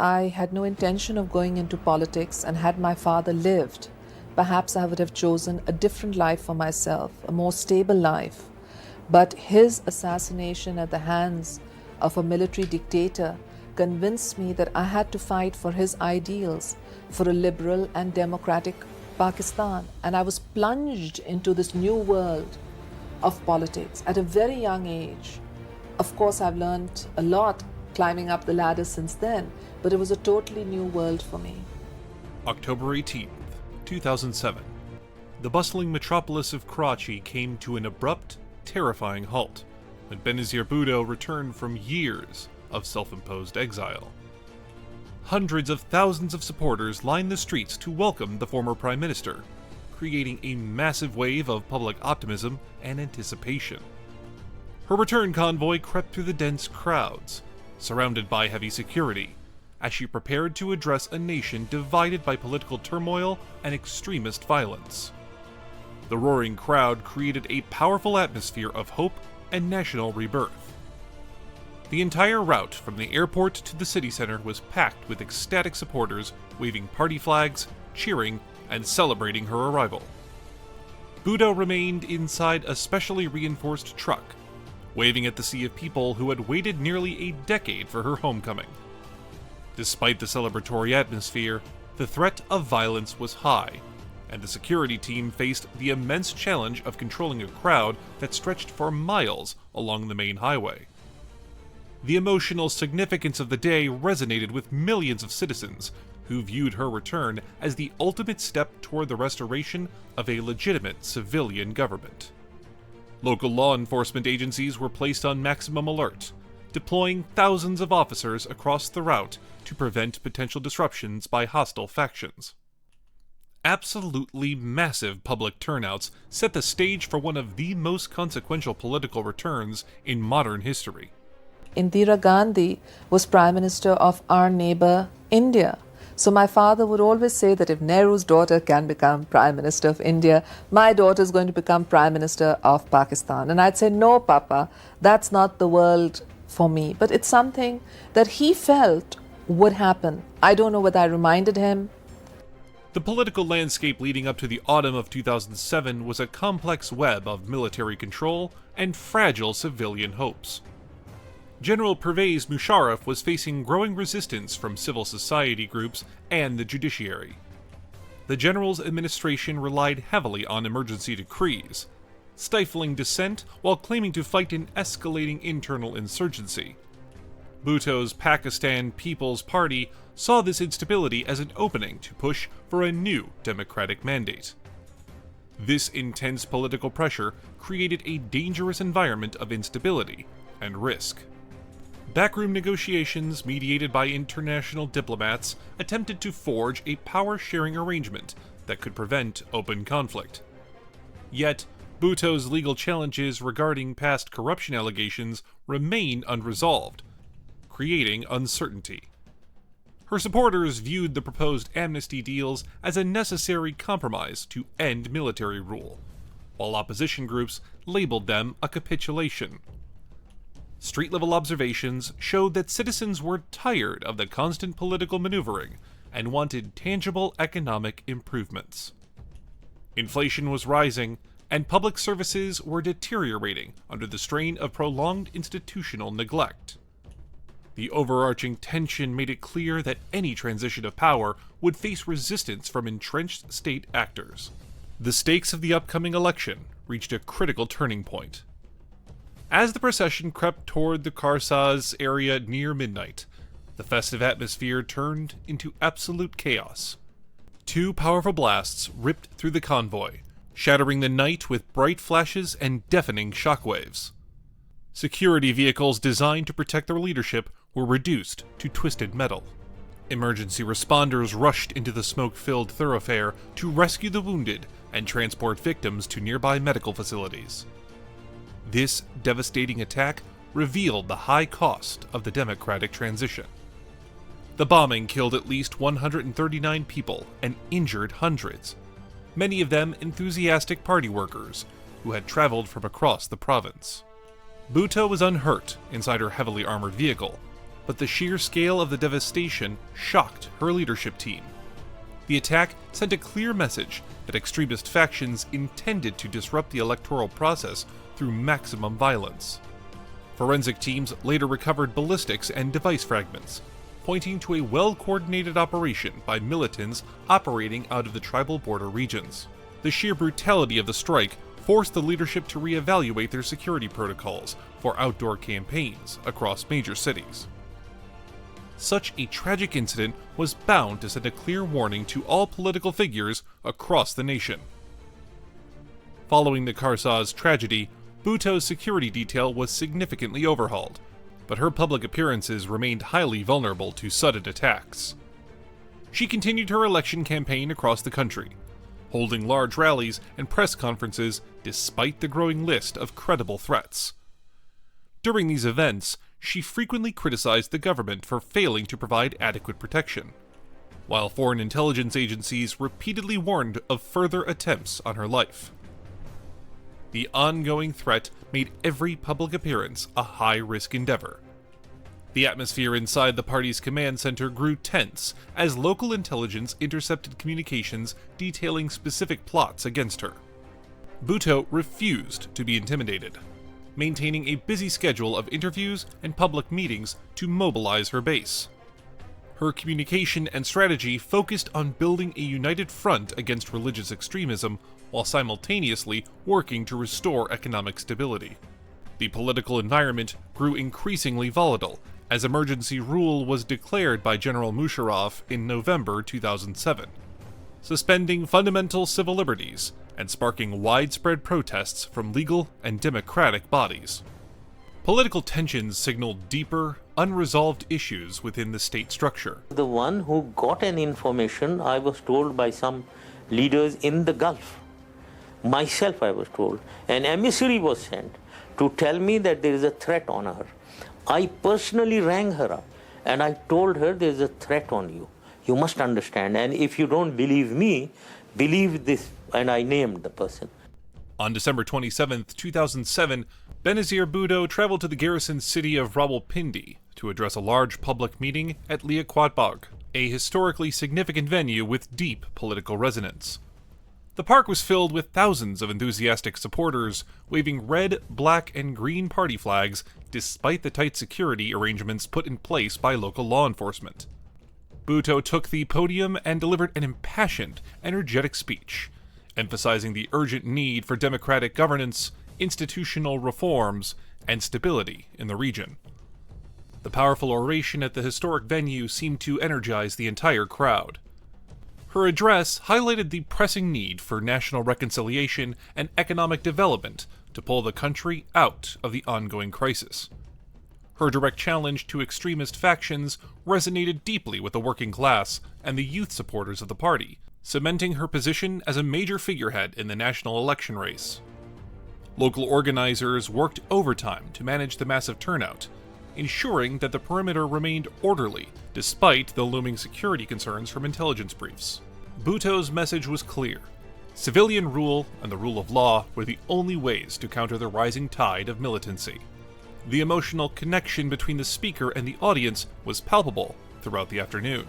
I had no intention of going into politics, and had my father lived, perhaps I would have chosen a different life for myself, a more stable life. But his assassination at the hands of a military dictator convinced me that I had to fight for his ideals, for a liberal and democratic Pakistan. And I was plunged into this new world of politics at a very young age. Of course, I've learned a lot climbing up the ladder since then, but it was a totally new world for me. October 18th, 2007. The bustling metropolis of Karachi came to an abrupt, terrifying halt when Benazir Bhutto returned from years of self-imposed exile. Hundreds of thousands of supporters lined the streets to welcome the former Prime Minister, creating a massive wave of public optimism and anticipation. Her return convoy crept through the dense crowds, surrounded by heavy security, as she prepared to address a nation divided by political turmoil and extremist violence. The roaring crowd created a powerful atmosphere of hope and national rebirth. The entire route from the airport to the city center was packed with ecstatic supporters waving party flags, cheering, and celebrating her arrival. Bhutto remained inside a specially reinforced truck, waving at the sea of people who had waited nearly a decade for her homecoming. Despite the celebratory atmosphere, the threat of violence was high, and the security team faced the immense challenge of controlling a crowd that stretched for miles along the main highway. The emotional significance of the day resonated with millions of citizens who viewed her return as the ultimate step toward the restoration of a legitimate civilian government. Local law enforcement agencies were placed on maximum alert, deploying thousands of officers across the route to prevent potential disruptions by hostile factions. Absolutely massive public turnouts set the stage for one of the most consequential political returns in modern history. Indira Gandhi was Prime Minister of our neighbor, India. So my father would always say that if Nehru's daughter can become Prime Minister of India, my daughter is going to become Prime Minister of Pakistan. And I'd say, no, Papa, that's not the world for me. But it's something that he felt would happen. I don't know whether I reminded him. The political landscape leading up to the autumn of 2007 was a complex web of military control and fragile civilian hopes. General Pervez Musharraf was facing growing resistance from civil society groups and the judiciary. The general's administration relied heavily on emergency decrees, stifling dissent while claiming to fight an escalating internal insurgency. Bhutto's Pakistan People's Party saw this instability as an opening to push for a new democratic mandate. This intense political pressure created a dangerous environment of instability and risk. Backroom negotiations mediated by international diplomats attempted to forge a power-sharing arrangement that could prevent open conflict. Yet, Bhutto's legal challenges regarding past corruption allegations remain unresolved, creating uncertainty. Her supporters viewed the proposed amnesty deals as a necessary compromise to end military rule, while opposition groups labeled them a capitulation. Street-level observations showed that citizens were tired of the constant political maneuvering and wanted tangible economic improvements. Inflation was rising, and public services were deteriorating under the strain of prolonged institutional neglect. The overarching tension made it clear that any transition of power would face resistance from entrenched state actors. The stakes of the upcoming election reached a critical turning point. As the procession crept toward the Karsaz area near midnight, the festive atmosphere turned into absolute chaos. Two powerful blasts ripped through the convoy, shattering the night with bright flashes and deafening shockwaves. Security vehicles designed to protect their leadership were reduced to twisted metal. Emergency responders rushed into the smoke-filled thoroughfare to rescue the wounded and transport victims to nearby medical facilities. This devastating attack revealed the high cost of the democratic transition. The bombing killed at least 139 people and injured hundreds, many of them enthusiastic party workers who had traveled from across the province. Bhutto was unhurt inside her heavily armored vehicle, but the sheer scale of the devastation shocked her leadership team. The attack sent a clear message that extremist factions intended to disrupt the electoral process through maximum violence. Forensic teams later recovered ballistics and device fragments, pointing to a well-coordinated operation by militants operating out of the tribal border regions. The sheer brutality of the strike forced the leadership to reevaluate their security protocols for outdoor campaigns across major cities. Such a tragic incident was bound to send a clear warning to all political figures across the nation. Following the Karsaz tragedy, Bhutto's security detail was significantly overhauled, but her public appearances remained highly vulnerable to sudden attacks. She continued her election campaign across the country, holding large rallies and press conferences despite the growing list of credible threats. During these events, she frequently criticized the government for failing to provide adequate protection, while foreign intelligence agencies repeatedly warned of further attempts on her life. The ongoing threat made every public appearance a high-risk endeavor. The atmosphere inside the party's command center grew tense as local intelligence intercepted communications detailing specific plots against her. Bhutto refused to be intimidated, maintaining a busy schedule of interviews and public meetings to mobilize her base. Her communication and strategy focused on building a united front against religious extremism while simultaneously working to restore economic stability. The political environment grew increasingly volatile as emergency rule was declared by General Musharraf in November 2007, suspending fundamental civil liberties and sparking widespread protests from legal and democratic bodies. Political tensions signaled deeper, unresolved issues within the state structure. The one who got an information, I was told by some leaders in the Gulf. Myself, I was told. An emissary was sent to tell me that there is a threat on her. I personally rang her up and I told her there is a threat on you. You must understand, and if you don't believe me, believe this, and I named the person. On December 27, 2007, Benazir Bhutto traveled to the garrison city of Rawalpindi to address a large public meeting at Liaquat Bagh, a historically significant venue with deep political resonance. The park was filled with thousands of enthusiastic supporters waving red, black, and green party flags despite the tight security arrangements put in place by local law enforcement. Bhutto took the podium and delivered an impassioned, energetic speech, emphasizing the urgent need for democratic governance, institutional reforms, and stability in the region. The powerful oration at the historic venue seemed to energize the entire crowd. Her address highlighted the pressing need for national reconciliation and economic development to pull the country out of the ongoing crisis. Her direct challenge to extremist factions resonated deeply with the working class and the youth supporters of the party, cementing her position as a major figurehead in the national election race. Local organizers worked overtime to manage the massive turnout, ensuring that the perimeter remained orderly despite the looming security concerns from intelligence briefs. Bhutto's message was clear. Civilian rule and the rule of law were the only ways to counter the rising tide of militancy. The emotional connection between the speaker and the audience was palpable throughout the afternoon.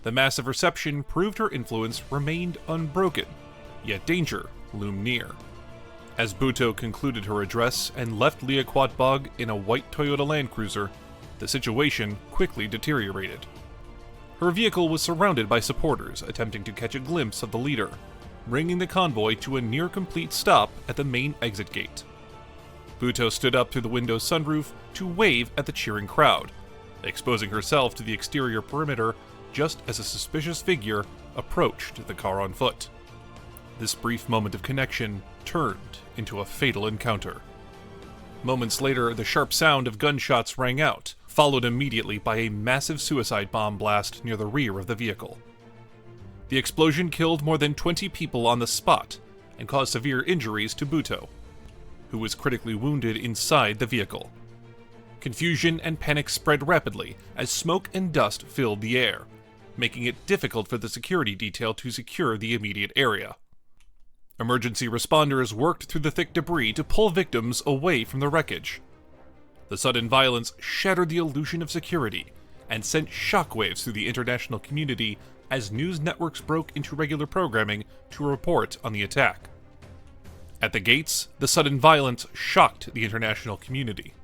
The massive reception proved her influence remained unbroken, yet danger loomed near. As Bhutto concluded her address and left Liaquat Bagh in a white Toyota Land Cruiser, the situation quickly deteriorated. Her vehicle was surrounded by supporters attempting to catch a glimpse of the leader, bringing the convoy to a near-complete stop at the main exit gate. Bhutto stood up through the window's sunroof to wave at the cheering crowd, exposing herself to the exterior perimeter just as a suspicious figure approached the car on foot. This brief moment of connection turned into a fatal encounter. Moments later, the sharp sound of gunshots rang out, followed immediately by a massive suicide bomb blast near the rear of the vehicle. The explosion killed more than 20 people on the spot and caused severe injuries to Bhutto, who was critically wounded inside the vehicle. Confusion and panic spread rapidly as smoke and dust filled the air, making it difficult for the security detail to secure the immediate area. Emergency responders worked through the thick debris to pull victims away from the wreckage. The sudden violence shattered the illusion of security and sent shockwaves through the international community as news networks broke into regular programming to report on the attack. At the gates, the sudden violence shocked the international community.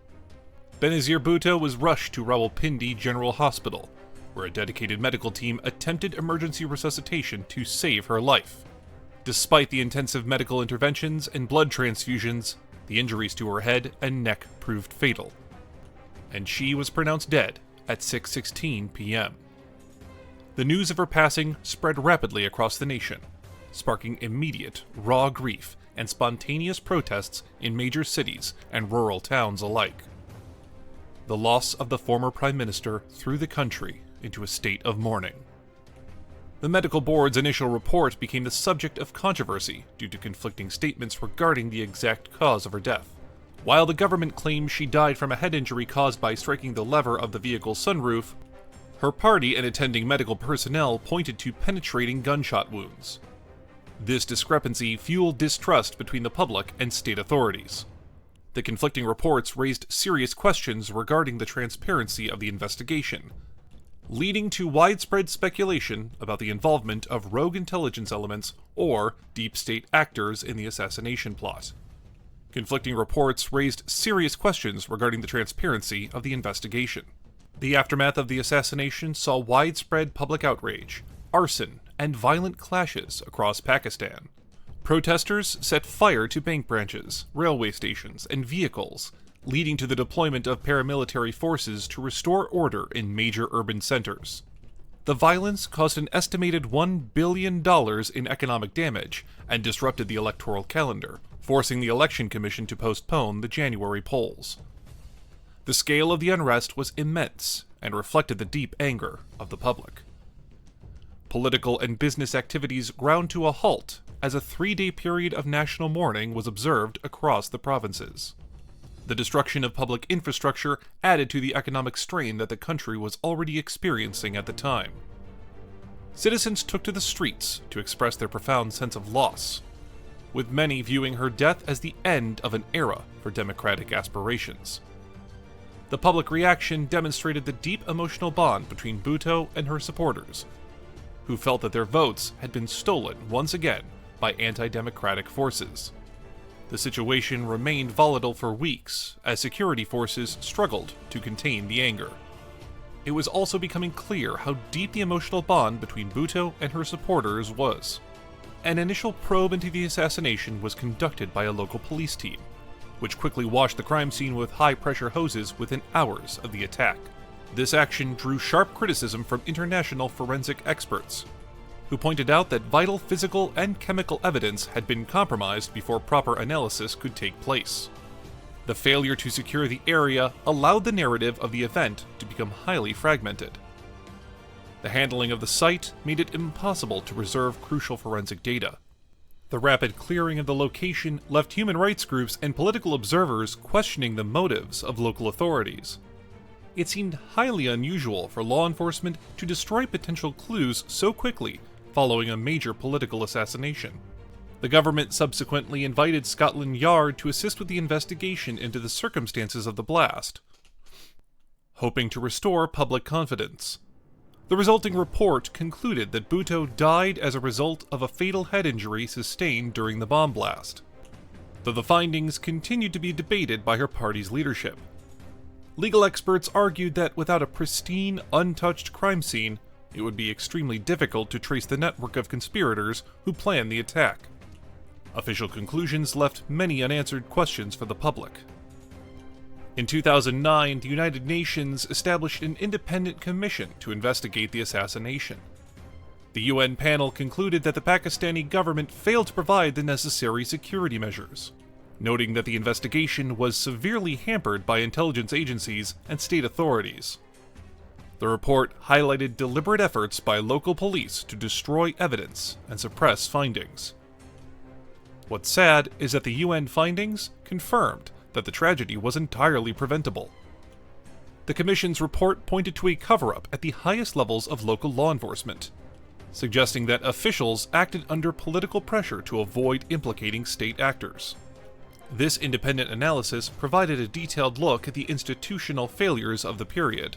Benazir Bhutto was rushed to Rawalpindi General Hospital, where a dedicated medical team attempted emergency resuscitation to save her life. Despite the intensive medical interventions and blood transfusions, the injuries to her head and neck proved fatal, and she was pronounced dead at 6:16 p.m. The news of her passing spread rapidly across the nation, sparking immediate, raw grief and spontaneous protests in major cities and rural towns alike. The loss of the former Prime Minister threw the country into a state of mourning. The medical board's initial report became the subject of controversy due to conflicting statements regarding the exact cause of her death. While the government claims she died from a head injury caused by striking the lever of the vehicle's sunroof, her party and attending medical personnel pointed to penetrating gunshot wounds. This discrepancy fueled distrust between the public and state authorities. The conflicting reports raised serious questions regarding the transparency of the investigation, leading to widespread speculation about the involvement of rogue intelligence elements or deep state actors in the assassination plot. Conflicting reports raised serious questions regarding the transparency of the investigation. The aftermath of the assassination saw widespread public outrage, arson, and violent clashes across Pakistan. Protesters set fire to bank branches, railway stations, and vehicles, leading to the deployment of paramilitary forces to restore order in major urban centers. The violence caused an estimated $1 billion in economic damage and disrupted the electoral calendar, forcing the Election Commission to postpone the January polls. The scale of the unrest was immense and reflected the deep anger of the public. Political and business activities ground to a halt as a 3-day period of national mourning was observed across the provinces. The destruction of public infrastructure added to the economic strain that the country was already experiencing at the time. Citizens took to the streets to express their profound sense of loss, with many viewing her death as the end of an era for democratic aspirations. The public reaction demonstrated the deep emotional bond between Bhutto and her supporters, who felt that their votes had been stolen once again by anti-democratic forces. The situation remained volatile for weeks as security forces struggled to contain the anger. It was also becoming clear how deep the emotional bond between Bhutto and her supporters was. An initial probe into the assassination was conducted by a local police team, which quickly washed the crime scene with high-pressure hoses within hours of the attack. This action drew sharp criticism from international forensic experts, who pointed out that vital physical and chemical evidence had been compromised before proper analysis could take place. The failure to secure the area allowed the narrative of the event to become highly fragmented. The handling of the site made it impossible to preserve crucial forensic data. The rapid clearing of the location left human rights groups and political observers questioning the motives of local authorities. It seemed highly unusual for law enforcement to destroy potential clues so quickly following a major political assassination. The government subsequently invited Scotland Yard to assist with the investigation into the circumstances of the blast, hoping to restore public confidence. The resulting report concluded that Bhutto died as a result of a fatal head injury sustained during the bomb blast, though the findings continued to be debated by her party's leadership. Legal experts argued that without a pristine, untouched crime scene, it would be extremely difficult to trace the network of conspirators who planned the attack. Official conclusions left many unanswered questions for the public. In 2009, the United Nations established an independent commission to investigate the assassination. The UN panel concluded that the Pakistani government failed to provide the necessary security measures, noting that the investigation was severely hampered by intelligence agencies and state authorities. The report highlighted deliberate efforts by local police to destroy evidence and suppress findings. What's sad is that the UN findings confirmed that the tragedy was entirely preventable. The Commission's report pointed to a cover-up at the highest levels of local law enforcement, suggesting that officials acted under political pressure to avoid implicating state actors. This independent analysis provided a detailed look at the institutional failures of the period.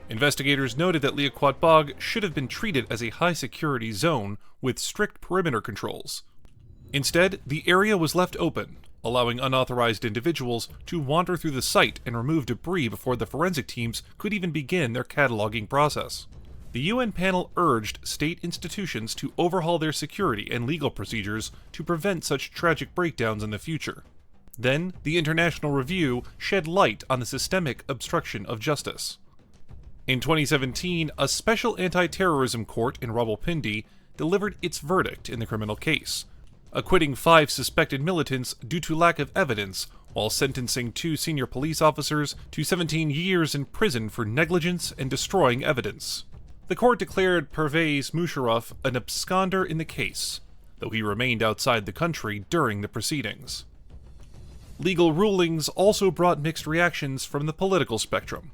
Investigators noted that Liaquat Bog should have been treated as a high-security zone with strict perimeter controls. Instead, the area was left open, allowing unauthorized individuals to wander through the site and remove debris before the forensic teams could even begin their cataloging process. The UN panel urged state institutions to overhaul their security and legal procedures to prevent such tragic breakdowns in the future. Then, the International Review shed light on the systemic obstruction of justice. In 2017, a special anti-terrorism court in Rawalpindi delivered its verdict in the criminal case, acquitting 5 suspected militants due to lack of evidence, while sentencing 2 senior police officers to 17 years in prison for negligence and destroying evidence. The court declared Pervez Musharraf an absconder in the case, though he remained outside the country during the proceedings. Legal rulings also brought mixed reactions from the political spectrum.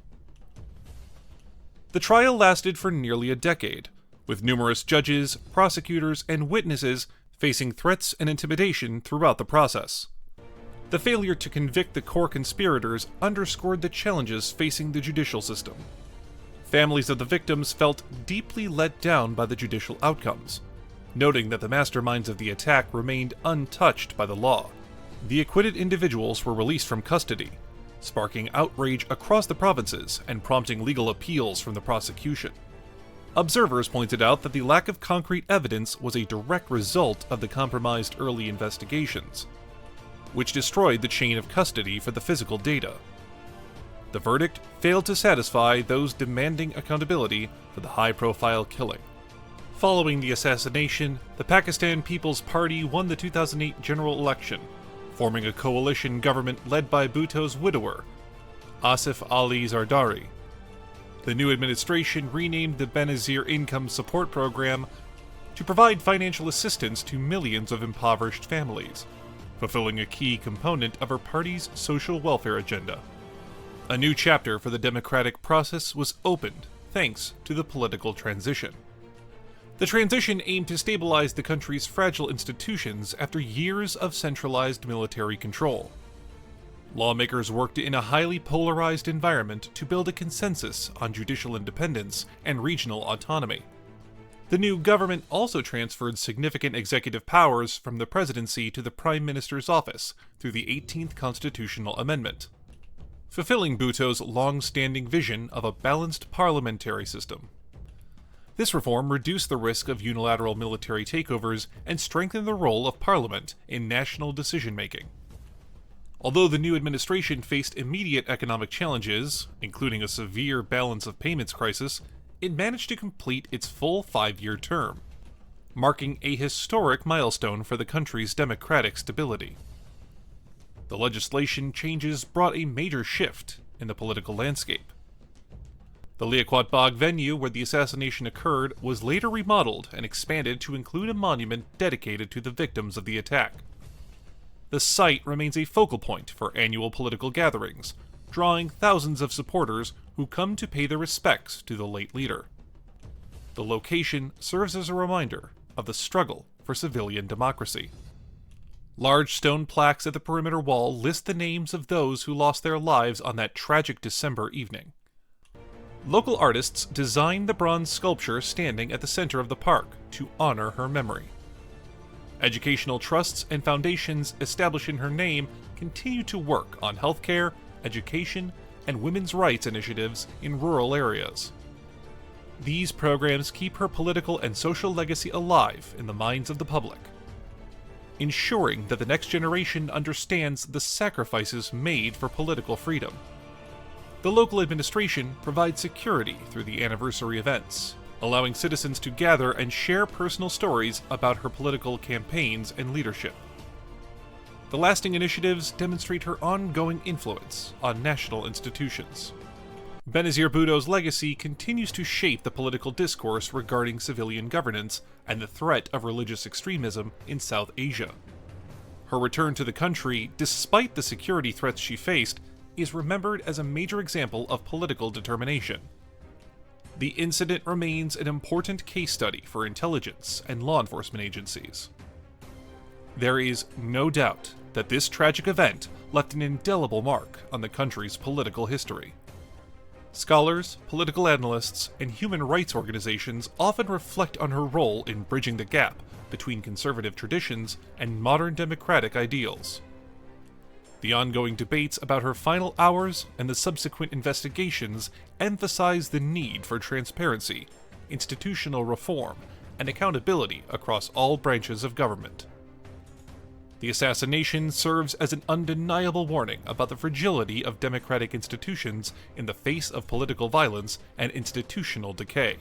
The trial lasted for nearly a decade, with numerous judges, prosecutors, and witnesses facing threats and intimidation throughout the process. The failure to convict the core conspirators underscored the challenges facing the judicial system. Families of the victims felt deeply let down by the judicial outcomes, noting that the masterminds of the attack remained untouched by the law. The acquitted individuals were released from custody, sparking outrage across the provinces and prompting legal appeals from the prosecution. Observers pointed out that the lack of concrete evidence was a direct result of the compromised early investigations, which destroyed the chain of custody for the physical data. The verdict failed to satisfy those demanding accountability for the high-profile killing. Following the assassination, the Pakistan People's Party won the 2008 general election, forming a coalition government led by Bhutto's widower, Asif Ali Zardari. The new administration renamed the Benazir Income Support Program to provide financial assistance to millions of impoverished families, fulfilling a key component of her party's social welfare agenda. A new chapter for the democratic process was opened thanks to the political transition. The transition aimed to stabilize the country's fragile institutions after years of centralized military control. Lawmakers worked in a highly polarized environment to build a consensus on judicial independence and regional autonomy. The new government also transferred significant executive powers from the presidency to the Prime Minister's office through the 18th Constitutional Amendment, fulfilling Bhutto's long-standing vision of a balanced parliamentary system. This reform reduced the risk of unilateral military takeovers and strengthened the role of parliament in national decision-making. Although the new administration faced immediate economic challenges, including a severe balance of payments crisis, it managed to complete its full 5-year term, marking a historic milestone for the country's democratic stability. The legislation changes brought a major shift in the political landscape. The Liaquat Bog venue where the assassination occurred was later remodeled and expanded to include a monument dedicated to the victims of the attack. The site remains a focal point for annual political gatherings, drawing thousands of supporters who come to pay their respects to the late leader. The location serves as a reminder of the struggle for civilian democracy. Large stone plaques at the perimeter wall list the names of those who lost their lives on that tragic December evening. Local artists designed the bronze sculpture standing at the center of the park to honor her memory. Educational trusts and foundations established in her name continue to work on healthcare, education, and women's rights initiatives in rural areas. These programs keep her political and social legacy alive in the minds of the public, ensuring that the next generation understands the sacrifices made for political freedom. The local administration provides security through the anniversary events, allowing citizens to gather and share personal stories about her political campaigns and leadership. The lasting initiatives demonstrate her ongoing influence on national institutions. Benazir Bhutto's legacy continues to shape the political discourse regarding civilian governance and the threat of religious extremism in South Asia. Her return to the country, despite the security threats she faced, is remembered as a major example of political determination. The incident remains an important case study for intelligence and law enforcement agencies. There is no doubt that this tragic event left an indelible mark on the country's political history. Scholars, political analysts, and human rights organizations often reflect on her role in bridging the gap between conservative traditions and modern democratic ideals. The ongoing debates about her final hours and the subsequent investigations emphasize the need for transparency, institutional reform, and accountability across all branches of government. The assassination serves as an undeniable warning about the fragility of democratic institutions in the face of political violence and institutional decay.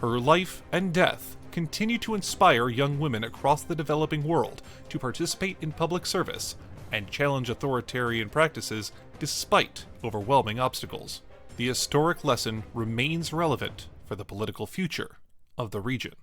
Her life and death continue to inspire young women across the developing world to participate in public service and challenge authoritarian practices despite overwhelming obstacles. The historic lesson remains relevant for the political future of the region.